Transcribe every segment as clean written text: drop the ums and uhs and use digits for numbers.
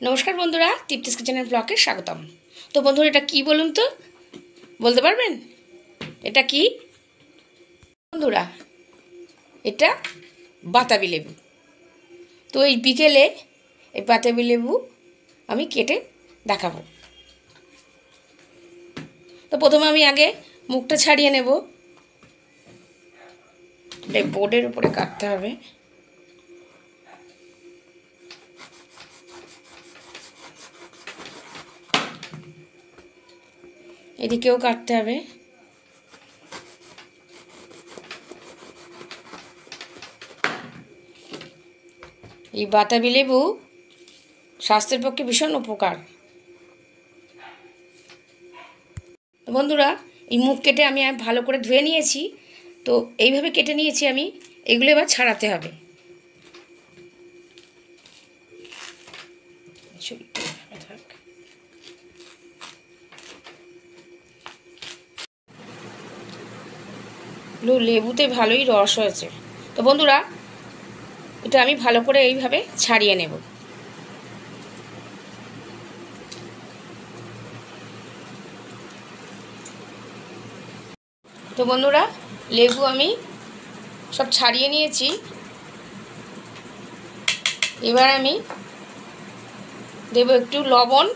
নমস্কার বন্ধুরা, তৃপ্তিস কিচেনের ব্লগে স্বাগতম। তো বন্ধুরা, এটা কি বলুন তো, বলতে পারবেন এটা কি? বন্ধুরা, এটা বাতাবি লেবু। তো এই বিকেলে এই বাতাবি লেবু আমি কেটে দেখাবো। তো প্রথমে আমি আগে মুখটা ছাড়িয়ে নেব। এটা বোর্ডের উপরে কাটতে হবে। এদিকেও কাটতে হবে। এই বাতাবি লেবু স্বাস্থ্যের পক্ষে ভীষণ উপকার। বন্ধুরা, এই মুখ কেটে আমি ভালো করে ধুয়ে নিয়েছি। তো এইভাবে কেটে নিয়েছি আমি। এগুলো এবার ছাড়াতে হবে। লেবুতে ভালোই রস হয়েছে। তো বন্ধুরা, এটা আমি ভালো করে এইভাবে ছাড়িয়ে নেব। তো বন্ধুরা, লেবু আমি সব ছাড়িয়ে নিয়েছি। এবার আমি দেব একটু লবণ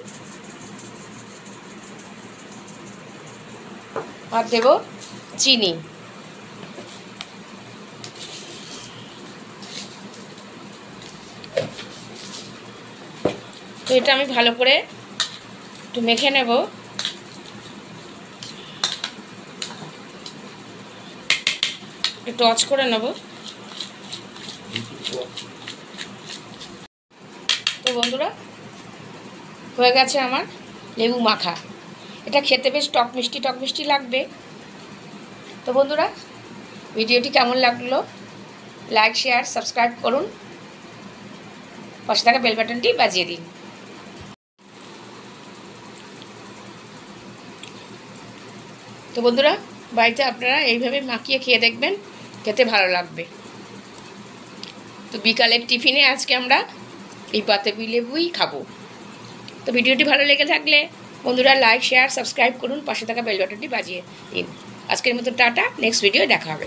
আর দেব চিনি। তো এটা আমি ভালো করে একটু মেখে নেব। একটু টচ করে নেব। তো বন্ধুরা, হয়ে গেছে আমার লেবু মাখা। এটা খেতে বেশ টক মিষ্টি লাগবে। তো বন্ধুরা, ভিডিওটি কেমন লাগলো লাইক শেয়ার সাবস্ক্রাইব করুন, পাশে থাকা বেল বাটনটি বাজিয়ে দিন। তো বন্ধুরা, বাড়িতে আপনারা এইভাবে মাখিয়ে খেয়ে দেখবেন, খেতে ভালো লাগবে। তো বিকালের টিফিনে আজকে আমরা এই বাতাবি লেবুই খাবো। তো ভিডিওটি ভালো লেগে থাকলে বন্ধুরা লাইক শেয়ার সাবস্ক্রাইব করুন, পাশে থাকা বেল বাটনটি বাজিয়ে দিন। আজকের মতো টাটা, নেক্সট ভিডিও দেখা হবে।